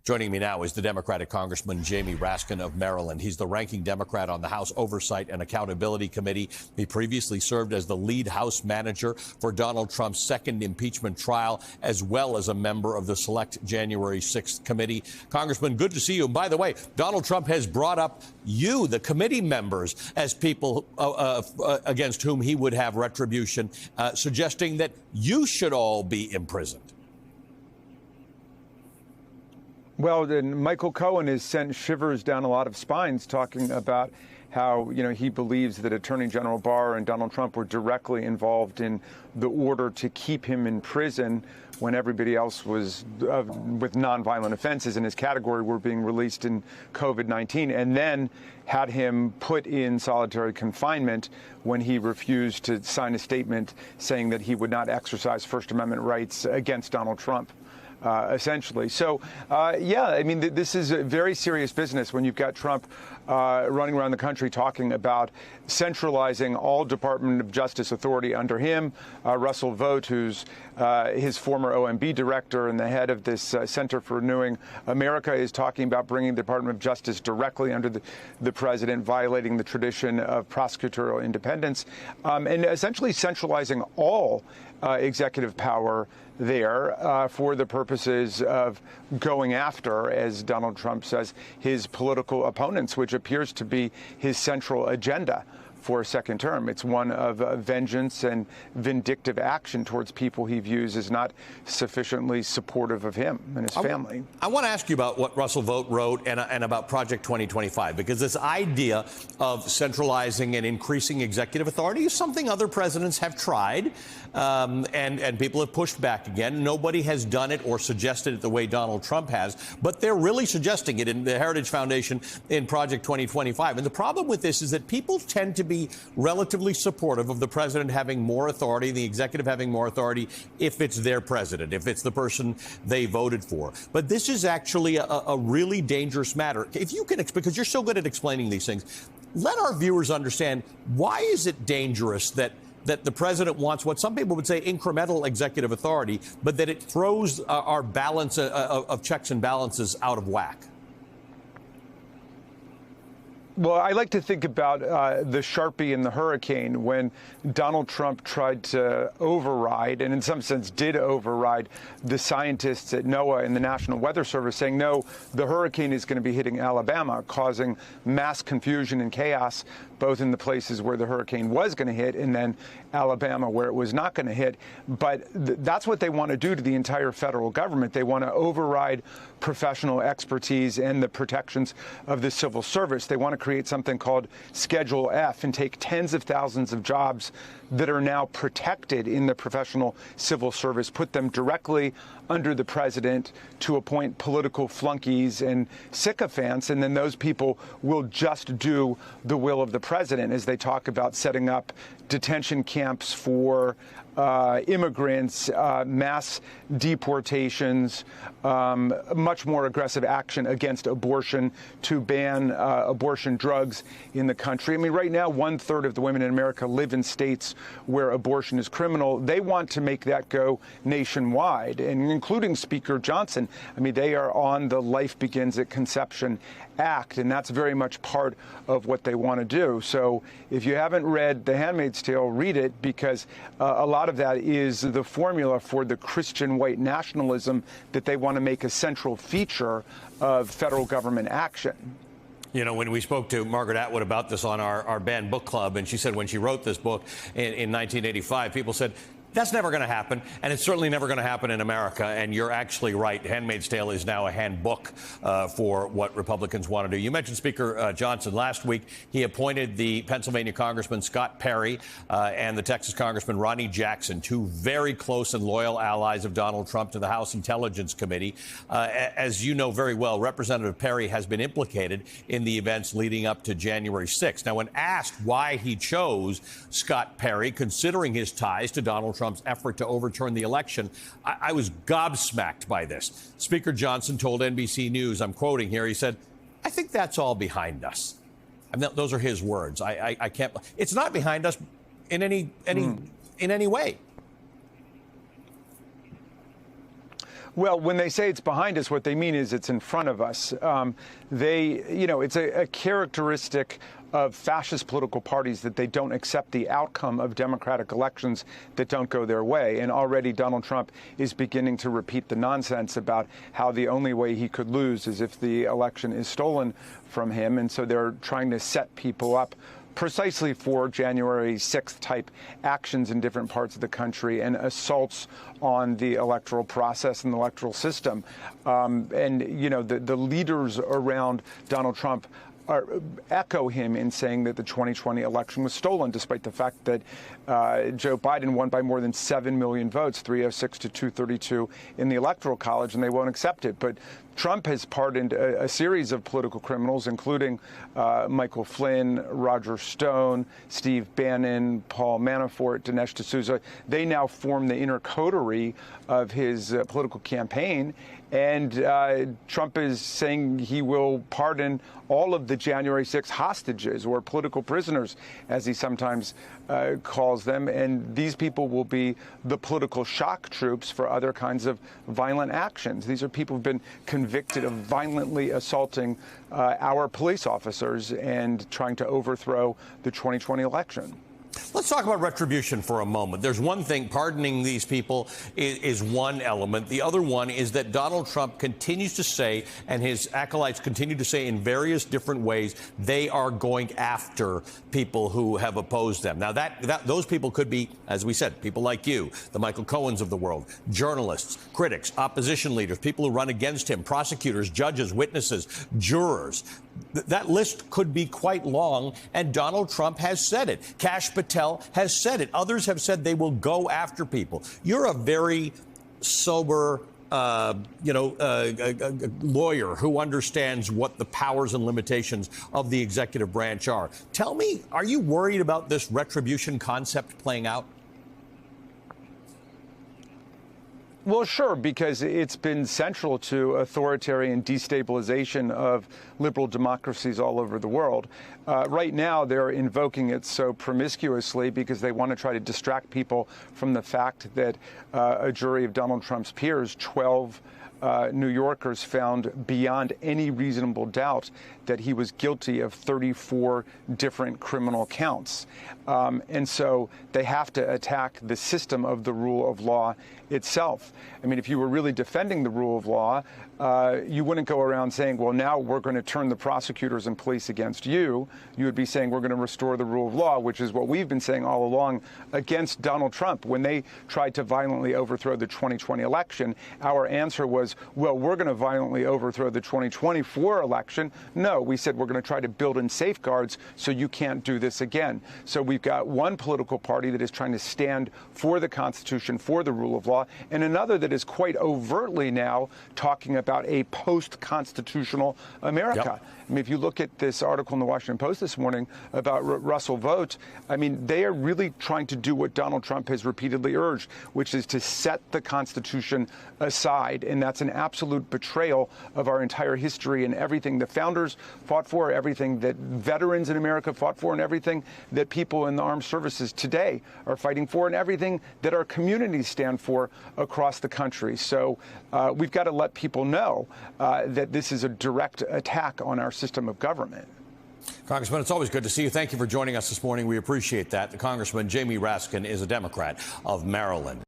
Joining me now is the Democratic Congressman Jamie Raskin of Maryland. He's the ranking Democrat on the House Oversight and Accountability Committee. He previously served as the lead House manager for Donald Trump's second impeachment trial, as well as a member of the select January 6th committee. Congressman, good to see you. And by the way, Donald Trump has brought up you, the committee members, as people against whom he would have retribution, suggesting that you should all be imprisoned. Well, then Michael Cohen has sent shivers down a lot of spines talking about how, he believes that Attorney General Barr and Donald Trump were directly involved in the order to keep him in prison when everybody else was with nonviolent offenses in his category were being released in COVID-19, and then had him put in solitary confinement when he refused to sign a statement saying that he would not exercise First Amendment rights against Donald Trump. Essentially. So, this is a very serious business when you've got Trump running around the country talking about centralizing all Department of Justice authority under him. Russell Vought, who's his former OMB director and the head of this Center for Renewing America, is talking about bringing the Department of Justice directly under the president, violating the tradition of prosecutorial independence, and essentially centralizing all executive power there for the purposes of going after, as Donald Trump says, his political opponents, which appears to be his central agenda for a second term. It's one of vengeance and vindictive action towards people he views as not sufficiently supportive of him and his family. I want to ask you about what Russell Vought wrote and about Project 2025, because this idea of centralizing and increasing executive authority is something other presidents have tried, and people have pushed back again. Nobody has done it or suggested it the way Donald Trump has, but they're really suggesting it in the Heritage Foundation in Project 2025. And the problem with this is that people tend to be relatively supportive of the president having more authority, the executive having more authority, if it's their president, if it's the person they voted for. But this is actually a really dangerous matter. If you can, because you're so good at explaining these things, let our viewers understand, why is it dangerous that the president wants what some people would say incremental executive authority, but that it throws our balance of checks and balances out of whack? Well, I like to think about the Sharpie and the hurricane when Donald Trump tried to override, and in some sense did override, the scientists at NOAA and the National Weather Service, saying, no, the hurricane is going to be hitting Alabama, causing mass confusion and chaos, both in the places where the hurricane was going to hit and then Alabama where it was not going to hit. But that's what they want to do to the entire federal government. They want to override professional expertise and the protections of the civil service. They want to create something called Schedule F and take tens of thousands of jobs that are now protected in the professional civil service, put them directly under the president to appoint political flunkies and sycophants, and then those people will just do the will of the president as they talk about setting up detention camps for immigrants, mass deportations, much more aggressive action against abortion to ban abortion drugs in the country. I mean, right now, 1/3 of the women in America live in states where abortion is criminal. They want to make that go nationwide, and including Speaker Johnson. I mean, they are on the Life Begins at Conception Act, and that's very much part of what they want to do. So if you haven't read The Handmaid's Tale, read it, because a lot of that is the formula for the Christian white nationalism that they want to make a central feature of federal government action. You know, when we spoke to Margaret Atwood about this on our band book club, and she said when she wrote this book in 1985, people said, that's never going to happen, and it's certainly never going to happen in America. And you're actually right. Handmaid's Tale is now a handbook for what Republicans want to do. You mentioned Speaker Johnson. Last week, he appointed the Pennsylvania Congressman Scott Perry and the Texas Congressman Ronnie Jackson, two very close and loyal allies of Donald Trump, to the House Intelligence Committee. As you know very well, Representative Perry has been implicated in the events leading up to January 6th. Now, when asked why he chose Scott Perry, considering his ties to Donald Trump's effort to overturn the election, I was gobsmacked by this. Speaker Johnson told NBC News, I'm quoting here, he said, I think that's all behind us. I mean, those are his words. I can't, it's not behind us in any way. Well, when they say it's behind us, what they mean is it's in front of us. It's a characteristic of fascist political parties that they don't accept the outcome of democratic elections that don't go their way. And already Donald Trump is beginning to repeat the nonsense about how the only way he could lose is if the election is stolen from him. And so they're trying to set people up precisely for January 6th type actions in different parts of the country and assaults on the electoral process and the electoral system. The leaders around Donald Trump echo him in saying that the 2020 election was stolen, despite the fact that Joe Biden won by more than 7 million votes, 306 to 232 in the Electoral College, and they won't accept it. But Trump has pardoned a series of political criminals, including Michael Flynn, Roger Stone, Steve Bannon, Paul Manafort, Dinesh D'Souza. They now form the inner coterie of his political campaign. And Trump is saying he will pardon all of the January 6 hostages, or political prisoners, as he sometimes calls them. And these people will be the political shock troops for other kinds of violent actions. These are people who've been convicted of violently assaulting our police officers and trying to overthrow the 2020 election. Let's talk about retribution for a moment. There's one thing, pardoning these people is one element. The other one is that Donald Trump continues to say, and his acolytes continue to say in various different ways, they are going after people who have opposed them. Now, those people could be, as we said, people like you, the Michael Cohens of the world, journalists, critics, opposition leaders, people who run against him, prosecutors, judges, witnesses, jurors. That list could be quite long, and Donald Trump has said it. Kash Patel has said it. Others have said they will go after people. You're a very sober, lawyer who understands what the powers and limitations of the executive branch are. Tell me, are you worried about this retribution concept playing out? Well, sure, because it's been central to authoritarian destabilization of liberal democracies all over the world. Right now, they're invoking it so promiscuously because they want to try to distract people from the fact that a jury of Donald Trump's peers, 12 New Yorkers, found beyond any reasonable doubt that he was guilty of 34 different criminal counts. And so they have to attack the system of the rule of law itself. I mean, if you were really defending the rule of law, you wouldn't go around saying, well, now we're going to turn the prosecutors and police against you. You would be saying we're going to restore the rule of law, which is what we've been saying all along against Donald Trump. When they tried to violently overthrow the 2020 election, our answer was, well, we're going to violently overthrow the 2024 election. No, we said we're going to try to build in safeguards so you can't do this again. So we've got one political party that is trying to stand for the Constitution, for the rule of law, and another that is quite overtly now talking about a post-constitutional America. Yep. I mean, if you look at this article in the Washington Post this morning about Russell Vought, I mean, they are really trying to do what Donald Trump has repeatedly urged, which is to set the Constitution aside. And that's an absolute betrayal of our entire history and everything the founders fought for, everything that veterans in America fought for, and everything that people in the armed services today are fighting for, and everything that our communities stand for across the country. So we've got to let people know that this is a direct attack on our system of government. Congressman, it's always good to see you. Thank you for joining us this morning. We appreciate that. The Congressman Jamie Raskin is a Democrat of Maryland.